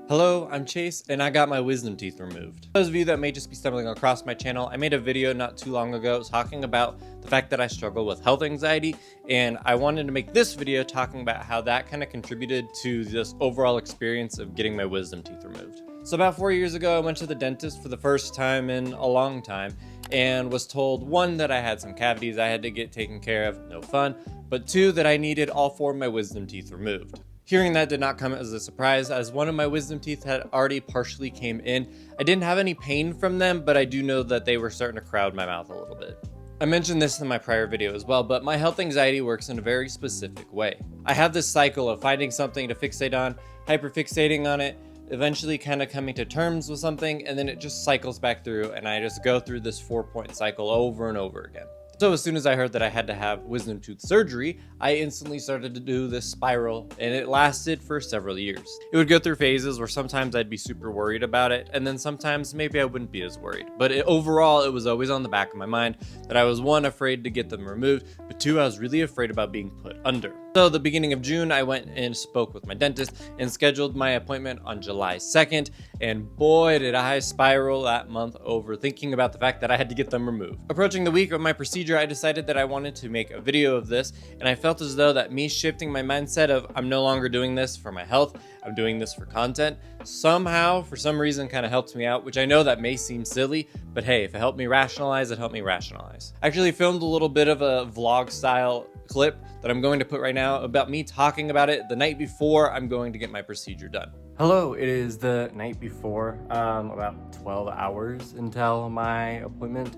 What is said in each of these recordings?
Hello, I'm Chase, and I got my wisdom teeth removed. For those of you that may just be stumbling across my channel, I made a video not too long ago talking about the fact that I struggle with health anxiety, and I wanted to make this video talking about how that kind of contributed to this overall experience of getting my wisdom teeth removed. So about 4 years ago, I went to the dentist for the first time in a long time, and was told, 1, that I had some cavities I had to get taken care of, no fun, but 2, that I needed all 4 of my wisdom teeth removed. Hearing that did not come as a surprise, as one of my wisdom teeth had already partially came in. I didn't have any pain from them, but I do know that they were starting to crowd my mouth a little bit. I mentioned this in my prior video as well, but my health anxiety works in a very specific way. I have this cycle of finding something to fixate on, hyperfixating on it, eventually kind of coming to terms with something, and then it just cycles back through, and I just go through this 4-point cycle over and over again. So as soon as I heard that I had to have wisdom tooth surgery, I instantly started to do this spiral, and it lasted for several years. It would go through phases where sometimes I'd be super worried about it, and then sometimes maybe I wouldn't be as worried. But overall, it was always on the back of my mind that I was 1, afraid to get them removed, but 2, I was really afraid about being put under. So the beginning of June, I went and spoke with my dentist and scheduled my appointment on July 2nd, and boy did I spiral that month over thinking about the fact that I had to get them removed. Approaching the week of my procedure, I decided that I wanted to make a video of this, and I felt as though that me shifting my mindset of I'm no longer doing this for my health, I'm doing this for content, somehow, for some reason, kind of helped me out, which I know that may seem silly, but hey, if it helped me rationalize, it helped me rationalize. I actually filmed a little bit of a vlog style clip that I'm going to put right now about me talking about it the night before I'm going to get my procedure done. Hello, it is the night before, about 12 hours until my appointment.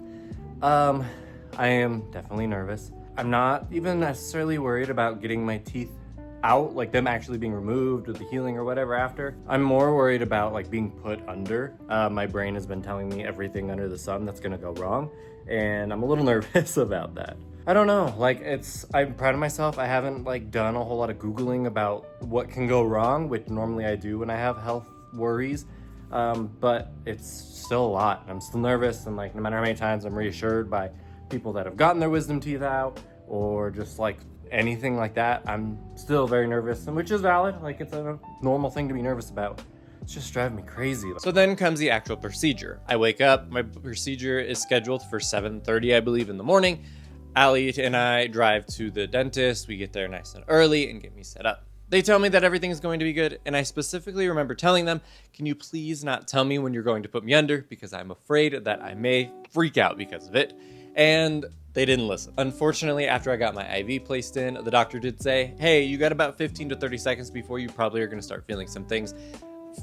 I am definitely nervous. I'm not even necessarily worried about getting my teeth out, like them actually being removed or the healing or whatever after. I'm more worried about like being put under. My brain has been telling me everything under the sun that's gonna go wrong, and I'm a little nervous about that. I don't know, like I'm proud of myself. I haven't like done a whole lot of Googling about what can go wrong, which normally I do when I have health worries. But it's still a lot. I'm still nervous, and like no matter how many times I'm reassured by people that have gotten their wisdom teeth out or just like anything like that, I'm still very nervous, and which is valid. Like it's a normal thing to be nervous about. It's just driving me crazy. So then comes the actual procedure. I wake up, my procedure is scheduled for 7:30, I believe, in the morning. Allie and I drive to the dentist. We get there nice and early and get me set up. They tell me that everything's going to be good, and I specifically remember telling them, can you please not tell me when you're going to put me under, because I'm afraid that I may freak out because of it. And they didn't listen. Unfortunately, after I got my IV placed in, the doctor did say, hey, you got about 15 to 30 seconds before you probably are gonna start feeling some things.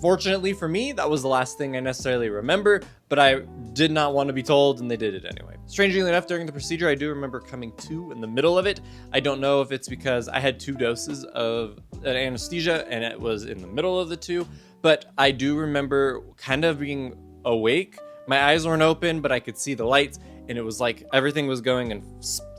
Fortunately for me, that was the last thing I necessarily remember, but I did not want to be told, and they did it anyway. Strangely enough, during the procedure, I do remember coming to in the middle of it. I don't know if it's because I had 2 doses of an anesthesia and it was in the middle of the 2, but I do remember kind of being awake. My eyes weren't open, but I could see the lights, and it was like everything was going in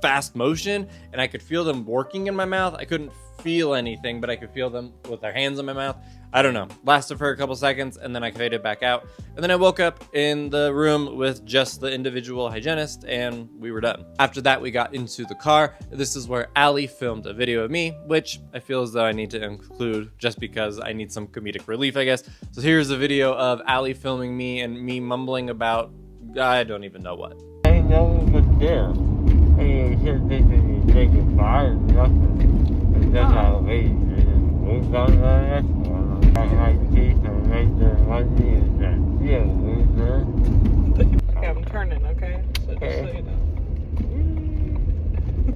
fast motion, and I could feel them working in my mouth. I couldn't feel anything, but I could feel them with their hands in my mouth. I don't know. Lasted for a couple seconds, and then I faded back out. And then I woke up in the room with just the individual hygienist, and we were done. After that, we got into the car. This is where Allie filmed a video of me, which I feel as though I need to include just because I need some comedic relief, I guess. So here's a video of Allie filming me and me mumbling about, I don't even know what. I know what's there. Hey, should take it far and nothing. That's how it is. Move on to the next one. I like teeth and make the money and then Okay, I'm turning, okay? So just so you know.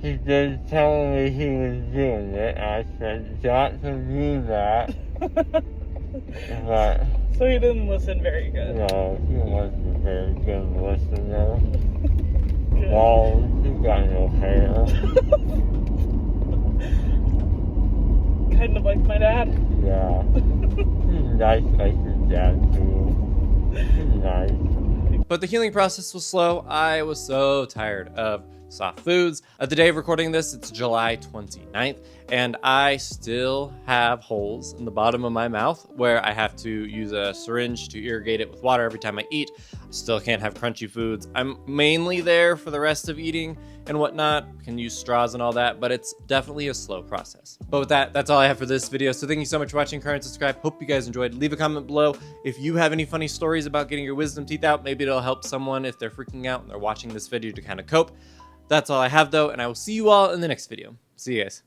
He just telling me he was doing it. I said, not to do that. But So he didn't listen very good. no, he wasn't very good listener. Bald, he got no hair. Kind of like my dad. Yeah. He's nice like his dad too. He's nice. But the healing process was slow. I was so tired of soft foods. At the day of recording this, it's July 29th, and I still have holes in the bottom of my mouth where I have to use a syringe to irrigate it with water every time I eat. I still can't have crunchy foods. I'm mainly there for the rest of eating and whatnot, can use straws and all that, but it's definitely a slow process. But with that, that's all I have for this video. So thank you so much for watching, current, subscribe. Hope you guys enjoyed. Leave a comment below if you have any funny stories about getting your wisdom teeth out. Maybe it'll help someone if they're freaking out and they're watching this video to kind of cope. That's all I have though, and I will see you all in the next video. See you guys.